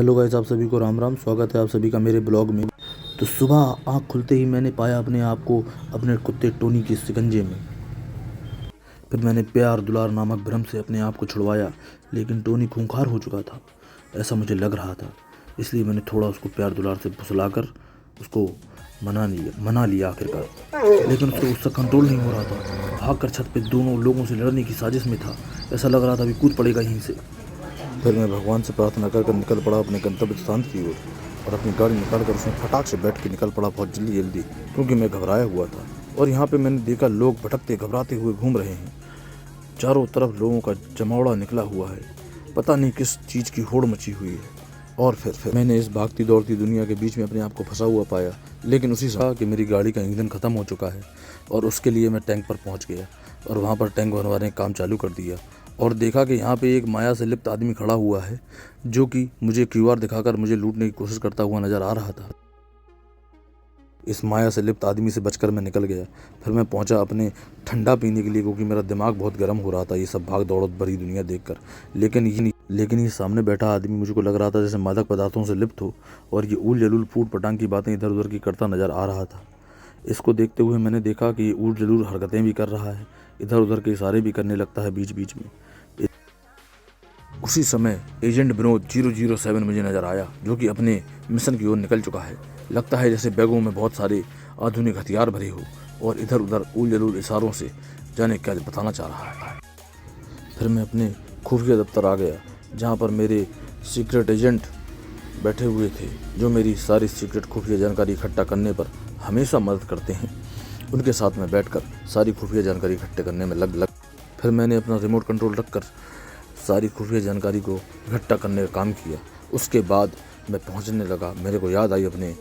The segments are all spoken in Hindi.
हेलो गाइस, आप सभी को राम राम। स्वागत है आप सभी का मेरे ब्लॉग में। तो सुबह आँख खुलते ही मैंने पाया अपने आप को अपने कुत्ते टोनी के शिकंजे में। फिर मैंने प्यार दुलार नामक भ्रम से अपने आप को छुड़वाया, लेकिन टोनी खूंखार हो चुका था, ऐसा मुझे लग रहा था। इसलिए मैंने थोड़ा उसको प्यार दुलार से फुसलाकर उसको मना लिया आखिरकार। लेकिन उससे उसका कंट्रोल नहीं हो रहा था। भागकर छत पे दोनों लोगों से लड़ने की साजिश में था। ऐसा लग रहा था अभी कूद पड़ेगा यहीं से। फिर मैं भगवान से प्रार्थना कर निकल पड़ा अपने गंतव्य स्थान की ओर, और अपनी गाड़ी निकालकर उसमें फटाक से बैठ के निकल पड़ा बहुत जल्दी, क्योंकि मैं घबराया हुआ था। और यहाँ पे मैंने देखा लोग भटकते घबराते हुए घूम रहे हैं। चारों तरफ लोगों का जमावड़ा निकला हुआ है, पता नहीं किस चीज़ की होड़ मची हुई है। और फिर मैंने इस भागती दौड़ती दुनिया के बीच में अपने आप को फंसा हुआ पाया। लेकिन उसी समय कि मेरी गाड़ी का ईंधन खत्म हो चुका है, और उसके लिए मैं टैंक पर पहुंच गया और वहां पर टैंक भरवाने का काम चालू कर दिया। और देखा कि यहाँ पे एक माया से लिप्त आदमी खड़ा हुआ है, जो कि मुझे क्यूआर दिखाकर मुझे लूटने की कोशिश करता हुआ नजर आ रहा था। इस माया से लिप्त आदमी से बचकर मैं निकल गया। फिर मैं पहुंचा अपने ठंडा पीने के लिए, क्योंकि मेरा दिमाग बहुत गर्म हो रहा था ये सब भाग दौड़ भरी दुनिया देखकर। लेकिन ये सामने बैठा आदमी मुझको लग रहा था जैसे मादक पदार्थों से लिप्त हो, और ये ऊल जलूल फूट पटांग की बातें इधर उधर की करता नजर आ रहा था। इसको देखते हुए मैंने देखा कि ये ऊल जलूल हरकतें भी कर रहा है, इधर उधर के इशारे भी करने लगता है बीच बीच में। उसी समय एजेंट विनोद 007 मुझे नजर आया, जो कि अपने मिशन की ओर निकल चुका है। लगता है जैसे बैगों में बहुत सारे आधुनिक हथियार भरे हो, और इधर उधर ऊल जलूल इशारों से जाने क्या बताना चाह रहा है। फिर मैं अपने खुफिया दफ्तर आ गया, जहाँ पर मेरे सीक्रेट एजेंट बैठे हुए थे, जो मेरी सारी सीक्रेट खुफिया जानकारी इकट्ठा करने पर हमेशा मदद करते हैं। उनके साथ में बैठकर सारी खुफिया जानकारी इकट्ठे करने में लग फिर मैंने अपना रिमोट कंट्रोल रखकर सारी खुफिया जानकारी को इकट्ठा करने का काम किया। उसके बाद मैं पहुंचने लगा। मेरे को याद आई अपने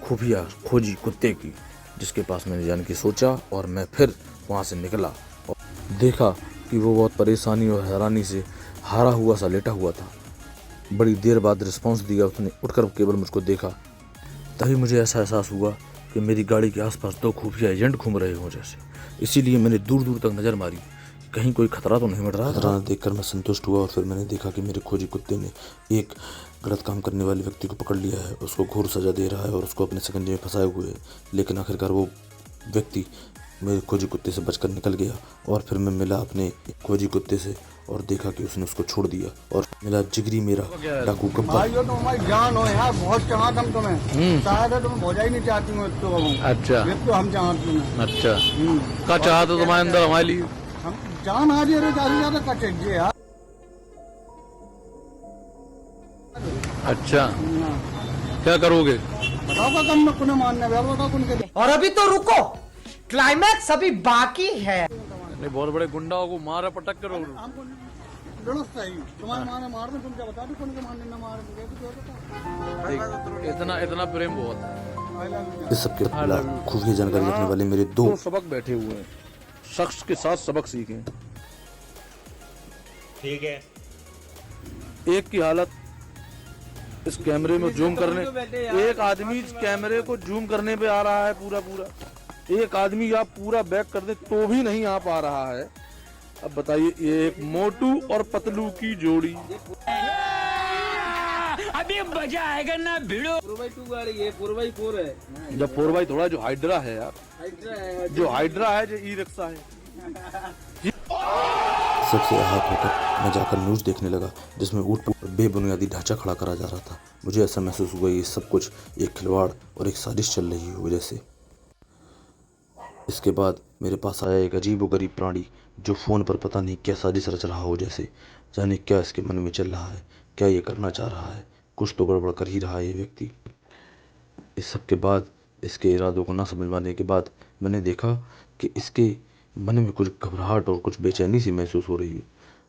खुफिया खोजी कुत्ते की, जिसके पास मैंने जाने की सोचा, और मैं फिर वहां से निकला और देखा कि वो बहुत परेशानी और हैरानी से हारा हुआ सा लेटा हुआ था। बड़ी देर बाद रिस्पॉन्स दिया उसने, उठकर केवल मुझको देखा। तभी मुझे ऐसा एहसास हुआ कि मेरी गाड़ी के आसपास दो खुफिया एजेंट घूम रहे हों जैसे। इसीलिए मैंने दूर दूर तक नज़र मारी, कहीं कोई खतरा तो नहीं मिट रहा। खतरा देखकर मैं संतुष्ट हुआ, और फिर मैंने देखा कि मेरे खोजी कुत्ते ने एक गलत काम करने वाले व्यक्ति को पकड़ लिया है, उसको घोर सजा दे रहा है और उसको अपने शिकंजे में फंसाए हुए है। लेकिन आखिरकार वो व्यक्ति मेरे खोजी कुत्ते से बचकर निकल गया। और फिर मैं मिला अपने खोजी कुत्ते से और देखा कि उसने उसको छोड़ दिया, और मिला जिगरी मेरा डाकू गब्बर। भाइयों तुम हमारी जान हो यार, बहुत चाहत हम तुम्हें। शायद तुम्हें भोजा ही नहीं चाहती हूँ तो। अच्छा, ये तो हम चाहते हैं। अच्छा, क्या चाहते हो तुम्हारे अंदर हमारे लिए? हम जान हाजिर है, ज्यादा कटेंगे यार। अच्छा, क्या करोगे? बताओ का कम में कुने मानने बताओ कुन के। और अभी तो रुको, क्लाइमैक्स अभी बाकी है। नहीं, बहुत बड़े गुंडाओं को मारा पटक करो। हमको लड़ो सही, तुम्हारे माने मार दे, तुम क्या बता दो कुन के मारने ना मार दे। इतना प्रेम बहुत है। इस सबके खुफिया जानकारी रखने वाले मेरे दो सबक बैठे हुए हैं, शख्स के साथ सबक सीखे। ठीक है। एक की हालत इस कैमरे में जूम करने, एक आदमी इस कैमरे को जूम करने पे आ रहा है पूरा। एक आदमी आप पूरा बैक कर दे तो भी नहीं आ पा रहा है। अब बताइए, ये एक मोटू और पतलू की जोड़ी। अभी मजा आएगा ना भिड़ो। 4x2 गाड़ी है, 4x4 है। जब 4x थोड़ा जो हाइड्रा है यार, जो हाइड्रा है जो ई रिक्शा है। सबसे आहत होकर मैं जाकर न्यूज़ देखने लगा, जिसमें ऊट बेबुनियादी ढांचा खड़ा करा जा रहा था। मुझे ऐसा महसूस हुआ ये सब कुछ एक खिलवाड़ और एक साजिश चल रही हो जैसे। इसके बाद मेरे पास आया एक अजीब व गरीब प्राणी, जो फ़ोन पर पता नहीं क्या साजिश रच रहा हो जैसे। जाने क्या इसके मन में चल रहा है, क्या ये करना चाह रहा है। कुछ तो गड़बड़ कर ही रहा है ये व्यक्ति। इस सब के बाद, इसके इरादों को ना समझ पाने के बाद, मैंने देखा कि इसके मन में कुछ घबराहट और कुछ बेचैनी सी महसूस हो रही है।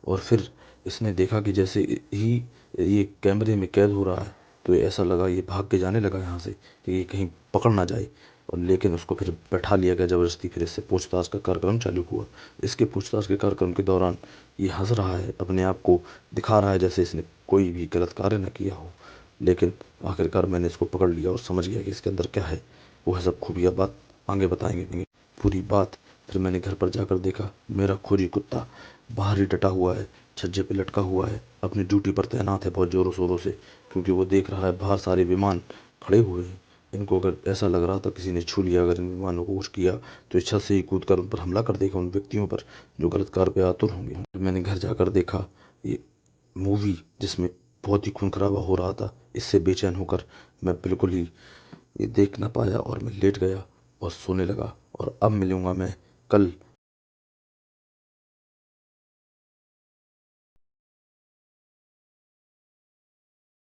और फिर इसने देखा कि जैसे ही ये कैमरे में कैद हो रहा है, तो ऐसा लगा ये भाग के जाने लगा यहाँ से, कि ये कहीं पकड़ ना जाए। और लेकिन उसको फिर बैठा लिया गया ज़बरदस्ती। फिर इससे पूछताछ का कार्यक्रम चालू हुआ। इसके पूछताछ के कार्यक्रम के दौरान ये हंस रहा है, अपने आप को दिखा रहा है जैसे इसने कोई भी गलत कार्य न किया हो। लेकिन आखिरकार मैंने इसको पकड़ लिया और समझ गया कि इसके अंदर क्या है। वो है सब खुफिया बात आगे बताएंगे पूरी बात। फिर मैंने घर पर जाकर देखा, मेरा खोजी कुत्ता बाहर ही डटा हुआ है, छज्जे पे लटका हुआ है, अपनी ड्यूटी पर तैनात है बहुत ज़ोरों शोरों से, क्योंकि वो देख रहा है बाहर सारे विमान खड़े हुए हैं। इनको अगर ऐसा लग रहा था किसी ने छू लिया, अगर इन विमानों को कुछ किया तो इस छत से ही कूद कर उन पर हमला कर देगा, उन व्यक्तियों पर जो गलत कार्य पे आतुर होंगे। मैंने घर जाकर देखा ये मूवी जिसमें बहुत ही खून खराबा हो रहा था, इससे बेचैन होकर मैं बिल्कुल ही ये देख ना पाया और मैं लेट गया और सोने लगा। और अब मिलूँगा मैं कल